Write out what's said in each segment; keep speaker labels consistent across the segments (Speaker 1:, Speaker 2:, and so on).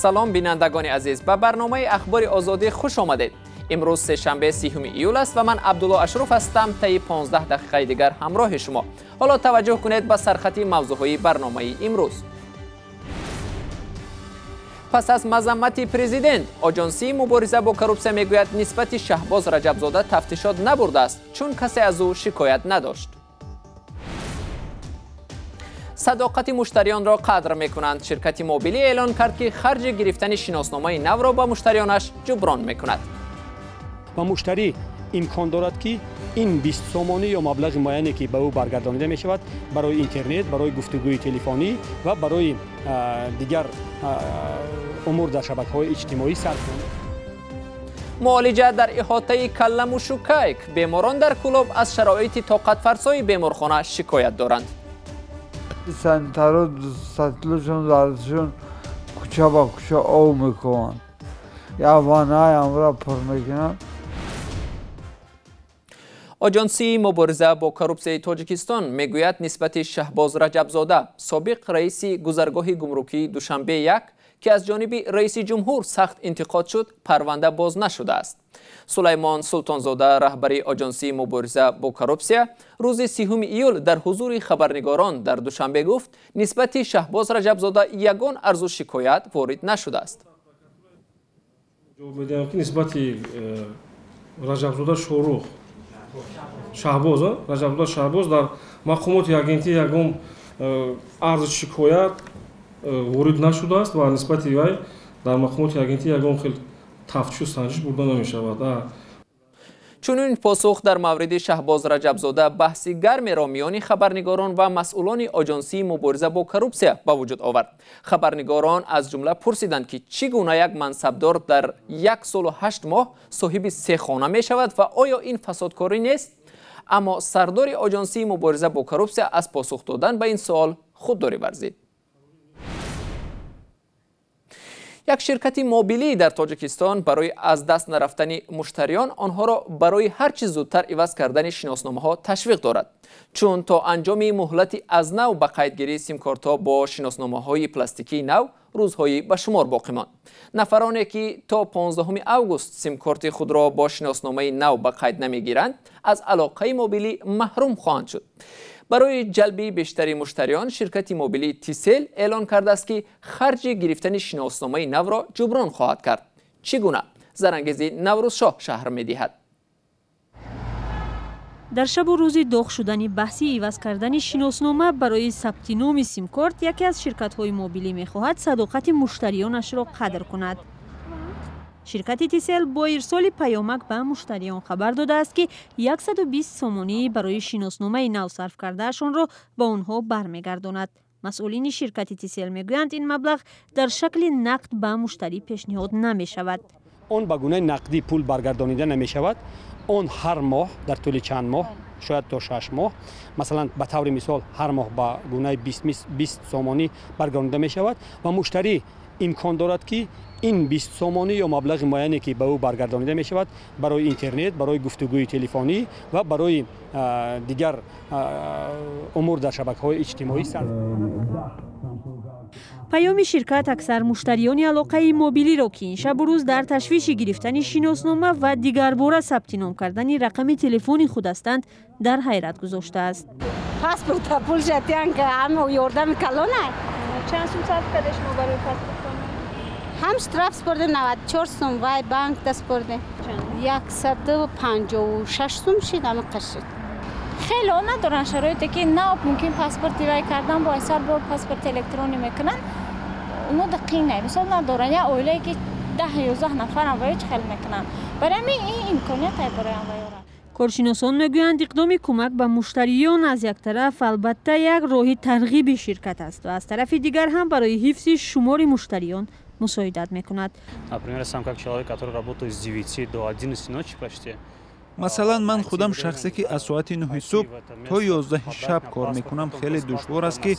Speaker 1: سلام بینندگان عزیز، به برنامه اخبار آزادی خوش آمدید. امروز سه‌شنبه 30 ایول است و من عبدالله اشرف هستم. طی 15 دقیقه دیگر همراه شما. حالا توجه کنید به سرخط موضوعهای برنامه امروز. پس از مذمت پرزیدنت، آژانسی مبارزه با کروپسیا میگوید نسبت شهباز رجبزاده تفتیشات نبرده است چون کسی از او شکایت نداشت. صداقت مشتریان را قدر میکنند. شرکت موبیلی اعلان کرد که خرج گرفتن شناسنامه نو را به مشتریانش جبران میکند.
Speaker 2: و مشتری امکان دارد که این 20 سومانی یا مبلغ معینی که به او برگردانیده می شود برای اینترنت، برای گفتگوی تلفنی و برای دیگر امور در شبکه‌های اجتماعی صرف کند.
Speaker 1: معالجه در احاطه کلم و شکایک. بیماران در کلوب از شرایط طاقت فرسای بیمارخانه شکایت دارند.
Speaker 3: سنترها سطلشون دردشون کوچه با کوچه او میکنن، یا وانای هم را پر میکنن.
Speaker 1: آژانسی مبارزه با کروپسیا تاجیکستان میگوید نسبت شهباز رجبزاده، سابق رئیس گذرگاه گمرکی دوشنبه 1 که از جانب رئیس جمهور سخت انتقاد شد، پرونده باز نشده است. سلیمان سلطانزاده، رهبر آژانسی مبارزه با کروپسیا، روز 30 ایول در حضور خبرنگاران در دوشنبه گفت نسبت شهباز رجبزاده یگان عرض و شکایت وارد نشده است.
Speaker 4: نسبت رجبزاده شوروخ رجبزاده شهبоз дар мақомоти агентии ягон арзи шикоят ворид нашудааст ва нисбати вай дар мақомоти агентии ягон хел тафтишу санҷиш бурда намешавад.
Speaker 1: چنین پاسخ در مورد شهباز رجبزاده بحث گرمی را میان خبرنگاران و مسئولان آژانسی مبارزه با کروپسیا به وجود آورد. خبرنگاران از جمله پرسیدند که چگونه یک منصبدار در 1 سال و 8 ماه صاحب 3 خانه می شود و آیا این فسادکاری نیست؟ اما سردار آژانسی مبارزه با کروپسیا از پاسخ دادن به این سوال خودداری ورزید. یک شرکت موبیلی در تاجیکستان برای از دست نرفتن مشتریان آنها را برای هر چه زودتر عوض کردن شناسنامه ها تشویق دارد، چون تا انجام مهلت از نو به قیدگیری سیم کارت ها با شناسنامه های پلاستیکی نو روزهای به شمار باقی ماند. نفرانی که تا 15 اوگوست سیم کارت خود را با شناسنامه نو به قید نمیگیرند از علاقه موبیلی محروم خواهند شد. برای جلب بیشتری مشتریان، شرکت موبیلی تیسل اعلان کرده است که خرج گرفتن شناسنامه نو را جبران خواهد کرد. چگونه؟ زرنگزی نوروزشاه شهر می‌دهد.
Speaker 5: در شب و روز داغ شدن بحثی عوض کردن شناسنامه برای ثبت نام سیم کارت، یکی از شرکت‌های موبیلی می‌خواهد صداقت مشتریانش را قدر کند. شرکت تیسل با ارسال پیامک به مشتریان خبر داده است که 120 سومانی برای شناسنامه نو صرف کردهشان را به آنها برمیگرداند. مسئولین شرکت تیسل میگویند این مبلغ در شکل نقد به مشتری پیشنهاد نمی شود.
Speaker 2: آن به گونه نقدی پول برگردانیده نمی شود. آن هر ماه در طول چند ماه، شاید تا 6 ماه، مثلا به طور مثال هر ماه به گونه 20 سومانی برگردانیده می شود و مشتری امکان دارد که این 20 سومانی یا مبلغ معینی که به او برگردانیده می شود برای اینترنت، برای گفتگوی تلفنی و برای دیگر امور در شبکه‌های اجتماعی صرف
Speaker 5: پیام شرکت اکثر مشتریان علاقه موبیلی را که این شب و روز در تشویش گرفتن شناسنامه و دیگر باره ثبت نام کردن رقم تلفن خود هستند در حیرت گذاشته است.
Speaker 6: پاسپورت پول جاتیان که همه یاردم کلونه.
Speaker 5: چند سوم صرف کردی شما برای پاسپورت؟
Speaker 6: هم اشتراک سپرده 94 سوم وای بانک دست برده 156 سوم شد همه قشد.
Speaker 7: خیلی ها ندارن شرایطی که نه ممکن پاسپورت وای کردن با حساب با پاسپورت الکترونی میکنن، اونو دقیق نه مثلا ندارن. یا اولی که 10-11 نفر هم وای خیلی میکنن، برای این امکانیت های برای هم وای را.
Speaker 5: کارشناسان میگویند اقدام کمک به مشتریان از یک طرف البته یک راه ترغیب شرکت است و از طرف دیگر هم برای حفظ شمار مشتریان مساعدت میکند.
Speaker 8: مثلا من خودم شخصی که از ساعت 9 صبح تا 11 شب کار میکنم، خیلی دشوار است که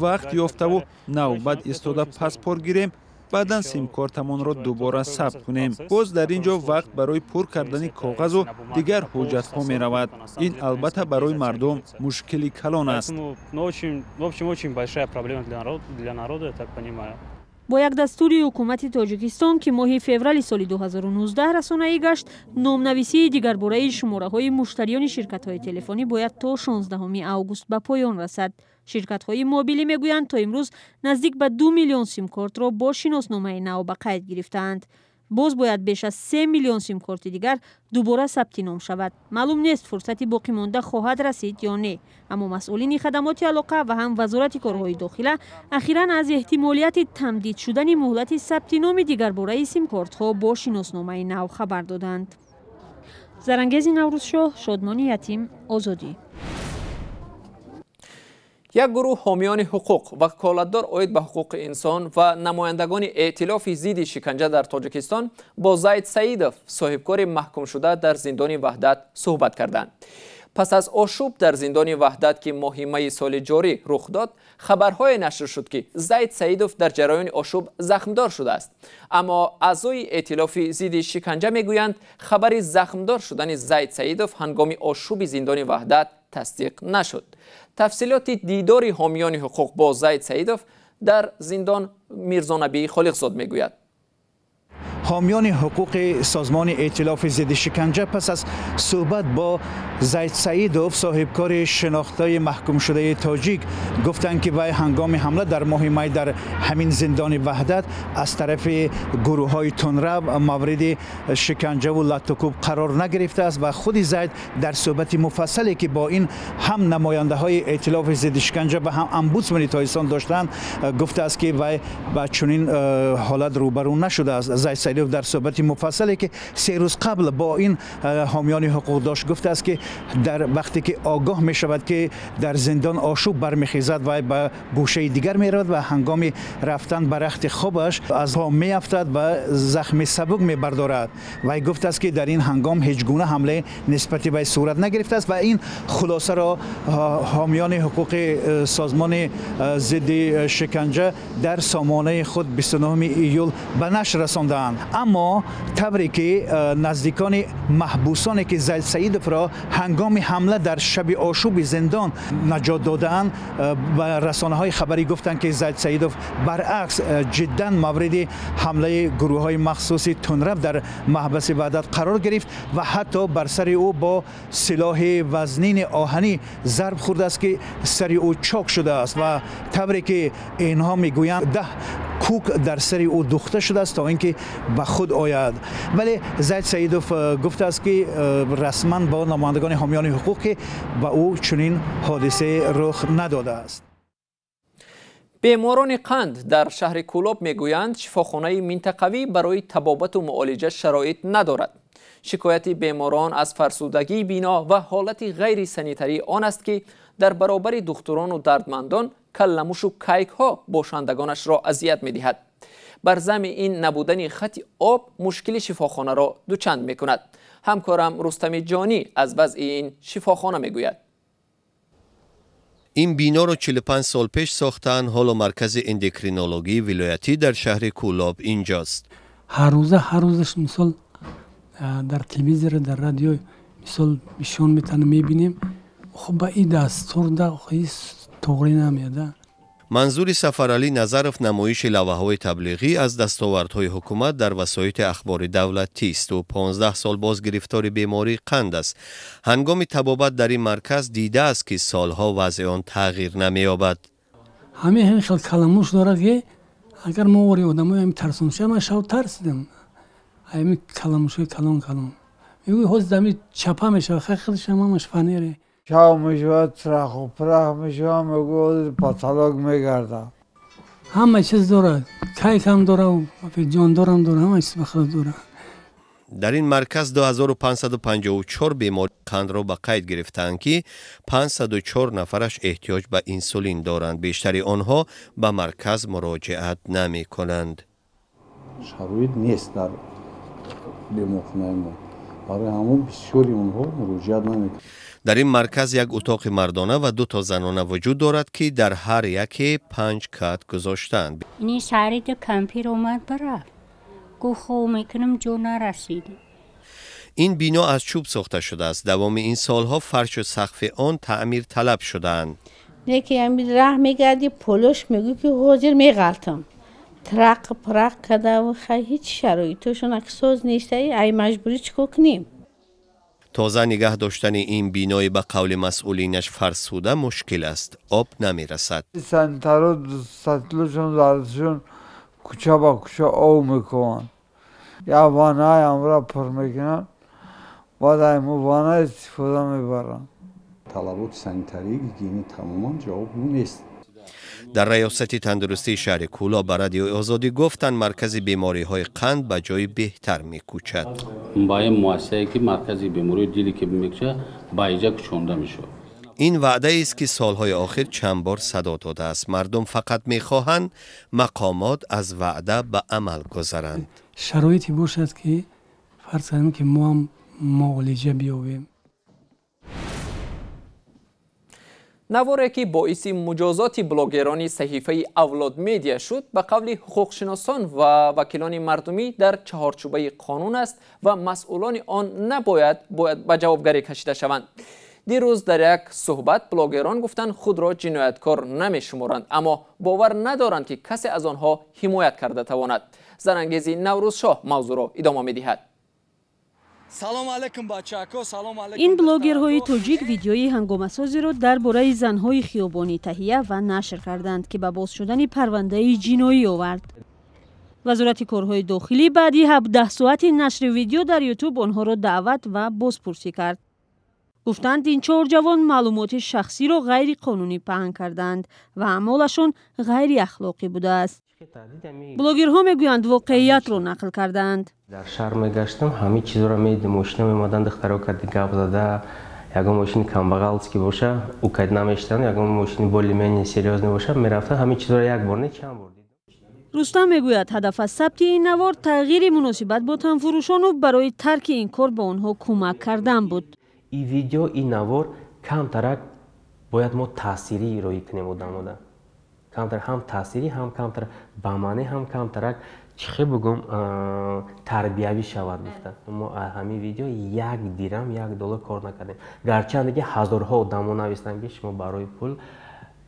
Speaker 8: وقت یافته و نوبت ایستاده پاسپورت گیریم، بعدا سیم کارتمان را دوباره ثبت کنیم. باز در اینجا وقت برای پر کردن کاغذ و دیگر حجت ها می رود. این البته برای مردم مشکلی کلان است.
Speaker 5: با یک دستوری حکومت تاجیکستان که ماه فوریه سال 2019 رسانه‌ای گشت، نامنویسی دیگرباره شماره‌های مشتریان شرکت‌های تلفنی باید تا 16 اوگوست به پایان رسد. شرکت‌های موبیلی میگویند تا امروز نزدیک به 2 میلیون سیم کارت را با شناسنامه نو به قید گرفتند. باز باید بیش از 3 میلیون سیم کارت دیگر دوباره ثبت نام شود. معلوم نیست فرصتی باقی مانده خواهد رسید یا نه، اما مسئولین خدمات علاقه و هم وزارت کارهای داخله اخیراً از احتمالیت تمدید شدن مهلت ثبت نام دیگرباره سیم کارت ها با شناسنامه نو خبر دادند. زرنگیز نوروزشاه، شادمانی یتیم، آزادی.
Speaker 1: یک گروه حامیان حقوق و وکالتدار عاید به حقوق انسان و نمایندگان ائتلاف ضد شکنجه در تاجیکستان با زید سعیدوف، صاحبکار محکوم شده در زندان وحدت، صحبت کردند. پس از آشوب در زندان وحدت که ماه می سال جاری رخ داد، خبرهای نشر شد که زید سعیدوف در جریان آشوب زخمدار شده است. اما اعضای ائتلاف ضد شکنجه میگویند خبر زخمدار شدن زید سعیدوف هنگام آشوب زندان وحدت تصدیق نشد. تفصیلات دیدار حامیان حقوق با زید سعیدوف در زندان میرزا نبی خالقزاد میگوید.
Speaker 9: حامیان حقوق سازمان ائتلاف ضد شکنجه پس از صحبت با زید سعیدوف، صاحبکار شناخته محکوم شده تاجیک، گفتند که وی هنگام حمله در ماه می در همین زندان وحدت از طرف گروه های تندرو مورد شکنجه و لطوکوب قرار نگرفته است و خود زید در صحبت مفصلی که با این هم نماینده های ائتلاف ضد شکنجه و هم امبودسمن تاجیکستان داشتند گفته است که وی با چنین حالت روبرو نشده است. زید سعیدوف در صحبت مفصلی که 3 روز قبل با این حامیان حقوق داشت گفته است که در وقتی که آگاه می شود که در زندان آشوب برمیخیزد و به گوشه دیگر می رود و هنگام رفتن به رخت خوابش از پا می افتد و زخم سبک می بردارد. و گفته است که در این هنگام هیچ گونه حمله نسبت به صورت نگرفته است و این خلاصه را حامیان حقوق سازمان ضد شکنجه در سامانه خود 29 ایول به نشر رساندند. اما طوری که نزدیکان محبوسانی که زید سعیدوف را هنگام حمله در شب آشوب زندان نجات دادند و رسانه‌های خبری گفتند که زید سعیدوف برعکس جدا مورد حمله گروه‌های مخصوص تندرو در محبس وحدت قرار گرفت و حتی بر سر او با سلاح وزنین آهنی ضرب خورده است که سر او چاک شده است و طوری که اینها میگویند 10 کوک در سر او دوخته شده است تا اینکه به خود آید. ولی زید سعیدوف گفته است که رسما با نمایندگان حامیان حقوق که به او چنین حادثه رخ نداده است.
Speaker 1: بیماران قند در شهر کولاب میگویند شفاخانه منطقوی برای طبابت و معالجه شرایط ندارد. شکایت بیماران از فرسودگی بینا و حالت غیر سانیتری آن است که در برابر دکتران و دردمندان کلموش و کیک ها باشندگانش را اذیت می دهد. بر ضمن این نبودن خط آب مشکل شفاخانه را دوچند می کند. همکارم رستم جانی از وضع این شفاخانه می گوید.
Speaker 10: این بینا را 45 سال پیش ساختن. حالا مرکز اندوکرینولوژی ولایتی در شهر کولاب اینجاست.
Speaker 11: هر روزش مثال در تلویزیون در رادیو مثال نشون میبینیم. خب با این دستور در توقعی نمیاده.
Speaker 10: منظور سفرعلی نظرف نمایش لوحه‌های تبلیغی از دستاوردهای حکومت در وسایط اخبار دولتی است و 15 سال باز گرفتار بیماری قند است. هنگام طبابت در این مرکز دیده است که سالها وضع آن تغییر نمی‌یابد.
Speaker 11: همین خیلی کلموش داره که اگر ما وری آدمای هم ترسون شه من شاید ترسیدم. همین کلموشای کلان میگوی حوز دمی چپا میشه خیلی شما مش فنیره.
Speaker 3: شاو میشود ترخ و پرخ میشود میگو پاتالوگ میگرده.
Speaker 11: همه چیز داره. کیک هم داره و جان دارم داره. همه چیز بخیر داره.
Speaker 10: در این مرکز 2554 بیمار قند را به قید گرفتند که 504 نفرش احتیاج به انسولین دارند. بیشتری آنها به مرکز مراجعت نمی کنند.
Speaker 12: شرایط نیست در بیمارخانه ما. برای همون بسیاری اونها مراجعت نمی کنند.
Speaker 10: در این مرکز یک اتاق مردانه و 2 زنانه وجود دارد که در هر یکی 5 کت گذاشتند.
Speaker 13: این سری دو کمپیر اومد برفت. گفت خوب میکنم جو نرسیدیم.
Speaker 10: این بینا از چوب ساخته شده است. دوام این سالها فرش و سقف آن تعمیر طلب شدند.
Speaker 14: یکی همین راه میگردی پلوش میگو که حاضر میغلطم. ترق پرق کده و هیچ شرایطشون اکساز نیسته ای مجبوری چکو کنیم.
Speaker 10: تازه نگه داشتن این بینای به قول مسئولینش فرسوده مشکل است. آب نمی رسد.
Speaker 3: سنترها سطلشون زردشون کوچه با کوچه آب میکنن. یا وانای هم را پر میکنن. بعد ایمو وانای استفاده میبرن.
Speaker 12: طلبات سنتری گیگینی تماما جواب نیست.
Speaker 10: در ریاست تندرستی شهر کولا به رادیو آزادی گفتند مرکز بیماری های قند به جای بهتر میکوچد.
Speaker 15: باید مؤسسه‌ای که مرکز بیماری دلی که میکشه با اینجا کشونده میشه.
Speaker 10: این وعده است که سالهای آخر چند بار صدا داده است. مردم فقط میخواهند مقامات از وعده به عمل گذارند.
Speaker 11: شرایطی باشد که فرض کنیم که ما هم معالجه بیابیم.
Speaker 1: نواری که باعث مجازات بلاگران صحیفه اولاد میدیا شد به قول حقوقشناسان و وکیلان مردمی در چهارچوبه قانون است و مسئولان آن نباید به جوابگری کشیده شوند. دیروز در یک صحبت بلاگران گفتند خود را جنایتکار نمی‌شمارند، اما باور ندارند که کسی از آنها حمایت کرده تواند. زنانگیزی نوروز شاه موضوع را ادامه می‌دهد.
Speaker 5: این بلاگرهای تاجیک ویدیوی هنگامه‌سازی را درباره زنهای خیابانی تهیه و نشر کردند که به باز شدن پرونده جنایی آورد. وزارت کارهای داخلی بعدی 17 ساعت نشر ویدیو در یوتیوب آنها را دعوت و بازپرسی کرد. گفتند این 4 جوان معلومات شخصی را غیر قانونی پهن کردند و اعمالشان غیر اخلاقی بوده است. بلاگرها میگویند واقعیت را نقل کردند.
Speaker 16: در شهر میگشتم همه چیز را میدیدم، ماشین میمدند دخترها کردی گپ زده، یگان ماشین کمبغل که باشه او کد نمیشتن، یگان ماشین بولیمن سریوزنی باشه میرفته همه چیز را یک بار نه چند بار.
Speaker 5: رستم میگوید هدف از ثبت این نوار تغییر مناسبت با تنفروشان و برای ترک این کار به آنها کمک کردن بود.
Speaker 16: این ویدیو این نوار کمتر باید ما تأثیری ارائه کنیم آدم‌ها. کمتر هم تأثیری هم کمتر بمانه هم کمتر چه بگم تربیوی شود گفتن. ما همین ویدیو یک دیرم $1 کار نکردیم. گرچه دیگه هزارها آدم‌ها نوشتن که شما برای پول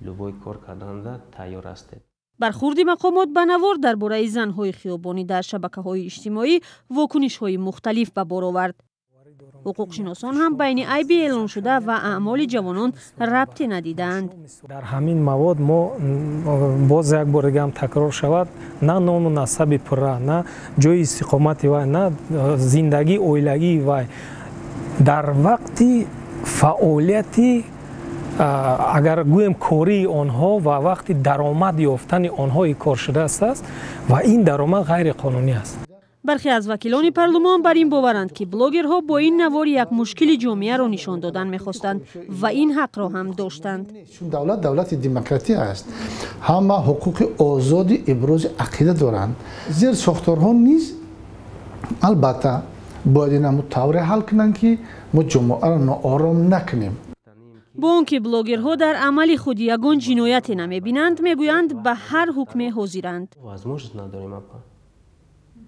Speaker 16: لوبای کار کردن تیار هستید.
Speaker 5: برخورد مقامات به نوار درباره زنهای خیابانی در شبکه‌های اجتماعی واکنش‌های مختلف به بار آورد. حقوقشناسان هم بین عیب اعلان شده و اعمال جوانان ربطی ندیدند.
Speaker 17: در همین مواد ما باز یک بار دیگه هم تکرار شود نه نام و نسب پره، نه جای استقامت و نه زندگی اویلگی و در وقتی فعالیتی اگر گویم کاری آنها و وقتی درآمد یافتن آنها کار شده است و این درآمد غیر قانونی است.
Speaker 5: برخی از وکیلان پارلمان بر این باورند که بلاگرها با این نوار یک مشکل جامعه را نشان دادن می‌خواستند و این حق را هم داشتند.
Speaker 18: چون دولت دموکراتی است، همه حقوق آزاد ابراز عقیده دارند. زیر ساختارها نیز البته باید این طور حل کنند که ما جامعه را ناآرام نکنیم.
Speaker 5: با آنکه بلاگرها در عمل خود یگان جنایتی نمی‌بینند، میگویند به هر حکم حاضرند.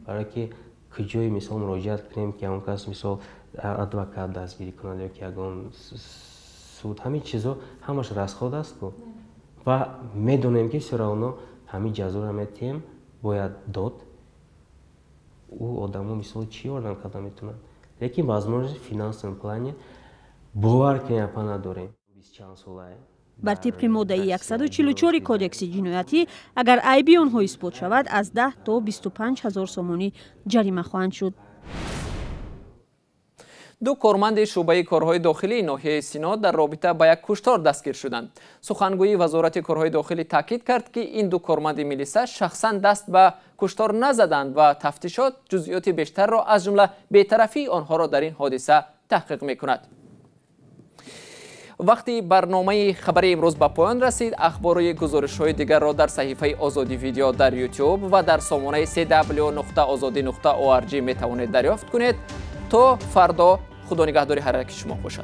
Speaker 16: برای که کجای مثال مراجعت کنیم که اون کس مثال ادوکات دستگیری کنند یا که اون سود همین چیزا همش رسخود است و میدونیم که سر اونا همین جزا را میتیم باید داد او آدمو مثال چی آدم کردن میتونن لیکن возможно финансовом плане باور کنیم پا نداریم. 20 چند ساله
Speaker 5: بر طبق ماده 144 کودکس جنایتی اگر عیبی آنها اثبات شود از 10 تا 25,000 سومانی جریمه خواهند شد.
Speaker 1: 2 کارمند شعبه کارهای داخلی ناحیه سینا در رابطه با یک کشتار دستگیر شدند. سخنگوی وزارت کارهای داخلی تاکید کرد که این 2 کارمند میلیسا شخصا دست به کشتار نزدند و تفتیشات جزئیات بیشتر را از جمله بی‌طرفی آنها را در این حادثه تحقیق می‌کند. وقتی برنامه خبری امروز به پایان رسید، اخبار گزارش‌های دیگر را در صحیفه آزادی ویدیو در یوتیوب و در سامانه www.azadi.org می‌توانید دریافت کنید. تا فردا خدا نگهداری هر یک شما باشد.